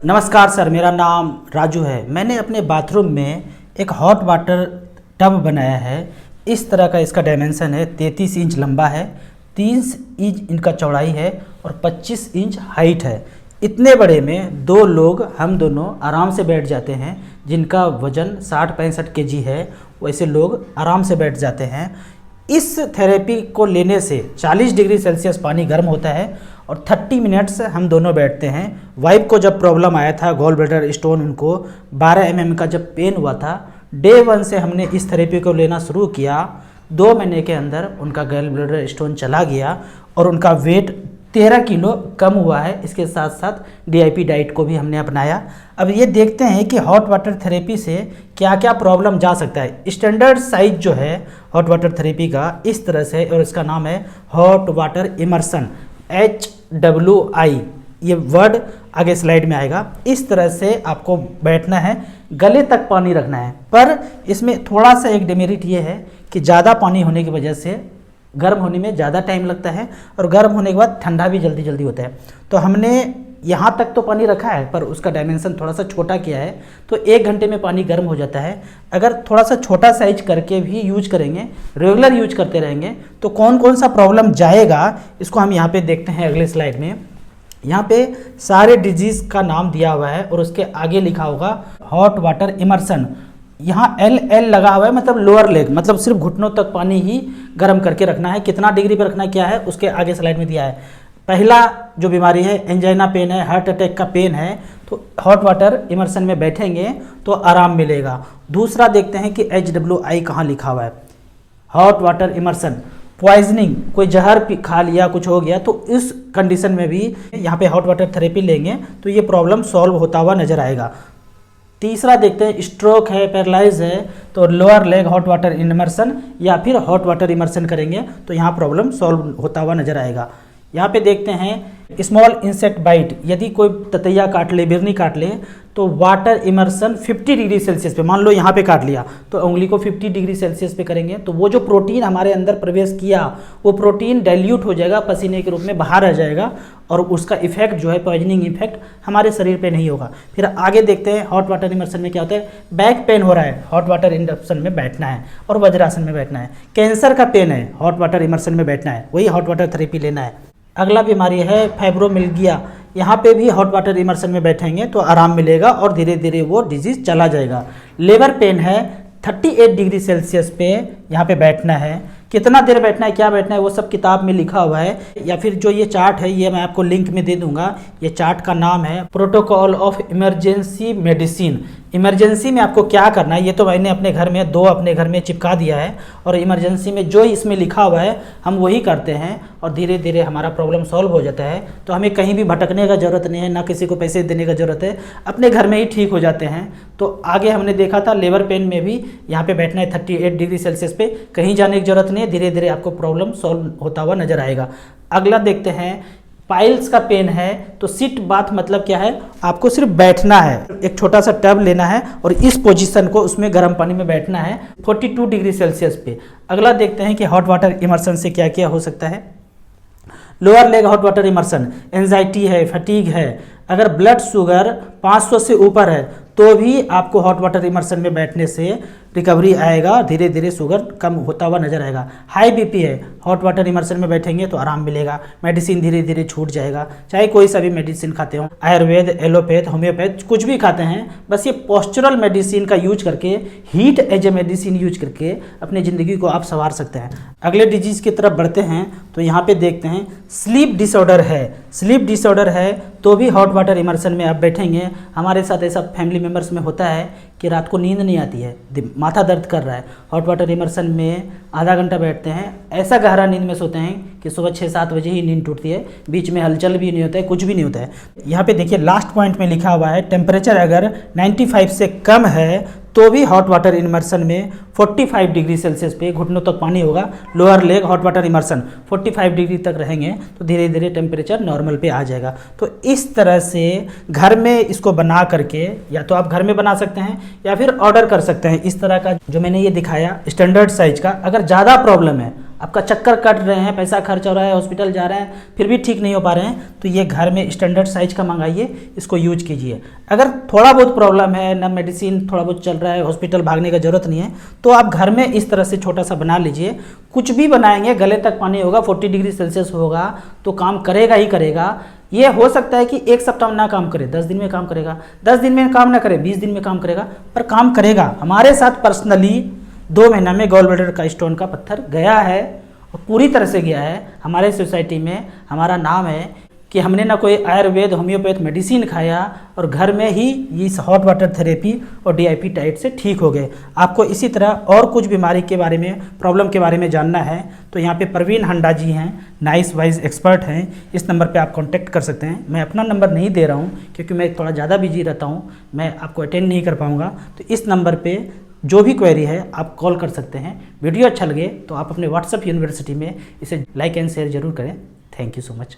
नमस्कार सर, मेरा नाम राजू है। मैंने अपने बाथरूम में एक हॉट वाटर टब बनाया है। इस तरह का इसका डायमेंशन है, 33 इंच लंबा है, 30 इंच इनका चौड़ाई है और 25 इंच हाइट है। इतने बड़े में दो लोग हम दोनों आराम से बैठ जाते हैं। जिनका वज़न 60-65 केजी है, वैसे लोग आराम से बैठ जाते हैं। इस थेरेपी को लेने से 40 डिग्री सेल्सियस पानी गर्म होता है और 30 मिनट्स हम दोनों बैठते हैं। वाइफ को जब प्रॉब्लम आया था, गॉल ब्लैडर स्टोन, उनको 12 mm का जब पेन हुआ था, डे 1 से हमने इस थेरेपी को लेना शुरू किया। 2 महीने के अंदर उनका गॉल ब्लैडर स्टोन चला गया और उनका वेट 13 किलो कम हुआ है। इसके साथ साथ DIP डाइट को भी हमने अपनाया। अब ये देखते हैं कि हॉट वाटर थेरेपी से क्या क्या प्रॉब्लम जा सकता है। स्टैंडर्ड साइज जो है हॉट वाटर थेरेपी का इस तरह से, और इसका नाम है हॉट वाटर इमर्सन, HWI। ये वर्ड आगे स्लाइड में आएगा। इस तरह से आपको बैठना है, गले तक पानी रखना है। पर इसमें थोड़ा सा एक डिमेरिट ये है कि ज़्यादा पानी होने की वजह से गर्म होने में ज़्यादा टाइम लगता है और गर्म होने के बाद ठंडा भी जल्दी जल्दी होता है। तो हमने यहाँ तक तो पानी रखा है, पर उसका डायमेंशन थोड़ा सा छोटा किया है, तो 1 घंटे में पानी गर्म हो जाता है। अगर थोड़ा सा छोटा साइज करके भी यूज करेंगे, रेगुलर यूज करते रहेंगे, तो कौन कौन सा प्रॉब्लम जाएगा, इसको हम यहाँ पे देखते हैं अगले स्लाइड में। यहाँ पे सारे डिजीज़ का नाम दिया हुआ है और उसके आगे लिखा होगा हॉट वाटर इमर्सन। यहाँ LL लगा हुआ है, मतलब लोअर लेग, मतलब सिर्फ घुटनों तक पानी ही गर्म करके रखना है। कितना डिग्री पर रखना है क्या है, उसके आगे स्लाइड में दिया है। पहला जो बीमारी है एंजाइना पेन है, हार्ट अटैक का पेन है, तो हॉट वाटर इमर्सन में बैठेंगे तो आराम मिलेगा। दूसरा देखते हैं कि HWI कहाँ लिखा हुआ है। हॉट वाटर इमर्सन, पॉइजनिंग, कोई जहर खा लिया, कुछ हो गया, तो इस कंडीशन में भी यहाँ पे हॉट वाटर थेरेपी लेंगे तो ये प्रॉब्लम सॉल्व होता हुआ नजर आएगा। तीसरा देखते हैं स्ट्रोक है, पैरालाइज है, तो lower leg hot water immersion या फिर हॉट वाटर इमर्सन करेंगे तो यहाँ प्रॉब्लम सॉल्व होता हुआ नजर आएगा। यहाँ पे देखते हैं स्मॉल इंसेक्ट बाइट, यदि कोई ततैया काट ले, बिरनी काट ले, तो वाटर इमर्सन 50 डिग्री सेल्सियस पे, मान लो यहाँ पे काट लिया तो उंगली को 50 डिग्री सेल्सियस पे करेंगे तो वो जो प्रोटीन हमारे अंदर प्रवेश किया वो प्रोटीन डाइल्यूट हो जाएगा, पसीने के रूप में बाहर आ जाएगा और उसका इफेक्ट जो है पॉइजनिंग इफेक्ट हमारे शरीर पे नहीं होगा। फिर आगे देखते हैं हॉट वाटर इमर्सन में क्या होता है। बैक पेन हो रहा है, हॉट वाटर इमर्सन में बैठना है और वज्रासन में बैठना है। कैंसर का पेन है, हॉट वाटर इमर्सन में बैठना है, वही हॉट वाटर थेरेपी लेना है। अगला बीमारी है फाइब्रोमिल्गिया, यहाँ पे भी हॉट वाटर इमर्सन में बैठेंगे तो आराम मिलेगा और धीरे धीरे वो डिजीज चला जाएगा। लेबर पेन है, 38 डिग्री सेल्सियस पे यहाँ पे बैठना है। कितना देर बैठना है, क्या बैठना है, वो सब किताब में लिखा हुआ है, या फिर जो ये चार्ट है ये मैं आपको लिंक में दे दूंगा। ये चार्ट का नाम है protocol of emergency medicine. Emergency में आपको क्या करना है, ये तो मैंने अपने घर में 2 अपने घर में चिपका दिया है, और इमरजेंसी में जो इसमें लिखा हुआ है हम वही करते हैं और धीरे धीरे हमारा प्रॉब्लम सॉल्व हो जाता है। तो हमें कहीं भी भटकने का ज़रूरत नहीं है, ना किसी को पैसे देने का ज़रूरत है, अपने घर में ही ठीक हो जाते हैं। तो आगे हमने देखा था लेबर पेन में भी यहाँ पे बैठना है 38 डिग्री सेल्सियस पे, कहीं जाने की जरूरत नहीं है, धीरे धीरे आपको प्रॉब्लम सॉल्व होता हुआ नजर आएगा। अगला देखते हैं पाइल्स का पेन है, तो सिट बाथ मतलब क्या है, आपको सिर्फ बैठना है, एक छोटा सा टब लेना है और इस पोजीशन को उसमें गर्म पानी में बैठना है 42 डिग्री सेल्सियस पे। अगला देखते हैं कि हॉट वाटर इमर्सन से क्या क्या हो सकता है। Lower leg hot water immersion, anxiety है, फटीग है, अगर ब्लड शुगर 500 से ऊपर है तो भी आपको हॉट वाटर इमर्सन में बैठने से रिकवरी आएगा, धीरे धीरे शुगर कम होता हुआ नजर आएगा। हाई BP है, हॉट वाटर इमर्सन में बैठेंगे तो आराम मिलेगा, मेडिसिन धीरे धीरे छूट जाएगा, चाहे कोई सा भी मेडिसिन खाते हो, आयुर्वेद, एलोपैथ, होम्योपैथ, कुछ भी खाते हैं, बस ये पोस्चरल मेडिसिन का यूज करके, heat as a medicine use करके अपनी ज़िंदगी को आप संवार सकते हैं। अगले डिजीज़ की तरफ बढ़ते हैं तो यहाँ पे देखते हैं स्लीप डिसऑर्डर है। स्लीप डिसऑर्डर है तो भी हॉट वाटर इमर्सन में आप बैठेंगे। हमारे साथ ऐसा फैमिली मेम्बर्स में होता है कि रात को नींद नहीं आती है, माथा दर्द कर रहा है, हॉट वाटर इमर्सन में आधा घंटा बैठते हैं, ऐसा गहरा नींद में सोते हैं कि सुबह 6-7 बजे ही नींद टूटती है, बीच में हलचल भी नहीं होता है, कुछ भी नहीं होता है। यहाँ पे देखिए लास्ट पॉइंट में लिखा हुआ है टेम्परेचर अगर 95 से कम है तो भी हॉट वाटर इमर्सन में 45 डिग्री सेल्सियस पे घुटनों तक पानी होगा। Lower leg hot water immersion 45 degree तक रहेंगे तो धीरे धीरे टेम्परेचर नॉर्मल पे आ जाएगा। तो इस तरह से घर में इसको बना करके, या तो आप घर में बना सकते हैं या फिर ऑर्डर कर सकते हैं। इस तरह का जो मैंने ये दिखाया स्टैंडर्ड साइज का, अगर ज़्यादा प्रॉब्लम है आपका चक्कर कट रहे हैं, पैसा खर्च हो रहा है, हॉस्पिटल जा रहे हैं, फिर भी ठीक नहीं हो पा रहे हैं, तो ये घर में स्टैंडर्ड साइज का मंगाइए, इसको यूज कीजिए। अगर थोड़ा बहुत प्रॉब्लम है ना, मेडिसिन थोड़ा बहुत चल रहा है, हॉस्पिटल भागने का जरूरत नहीं है, तो आप घर में इस तरह से छोटा सा बना लीजिए। कुछ भी बनाएंगे गले तक पानी होगा, 40 डिग्री सेल्सियस होगा तो काम करेगा ही करेगा। ये हो सकता है कि एक सप्ताह में ना काम करे, 10 दिन में काम करेगा, 10 दिन में काम ना करे, 20 दिन में काम करेगा, पर काम करेगा। हमारे साथ पर्सनली 2 महीना में गॉल ब्लैडर का स्टोन का पत्थर गया है और पूरी तरह से गया है। हमारे सोसाइटी में हमारा नाम है कि हमने ना कोई आयुर्वेद होम्योपैथ मेडिसिन खाया और घर में ही इस हॉट वाटर थेरेपी और DIP डाइट से ठीक हो गए। आपको इसी तरह और कुछ बीमारी के बारे में, प्रॉब्लम के बारे में जानना है तो यहाँ पे परवीन हंडा जी हैं, नाइस वाइज एक्सपर्ट हैं। इस नंबर पे आप कांटेक्ट कर सकते हैं। मैं अपना नंबर नहीं दे रहा हूँ क्योंकि मैं थोड़ा ज़्यादा बिजी रहता हूँ, मैं आपको अटेंड नहीं कर पाऊँगा। तो इस नंबर पर जो भी क्वेरी है आप कॉल कर सकते हैं। वीडियो अच्छा लगे तो आप अपने व्हाट्सएप यूनिवर्सिटी में इसे लाइक एंड शेयर जरूर करें। Thank you so much.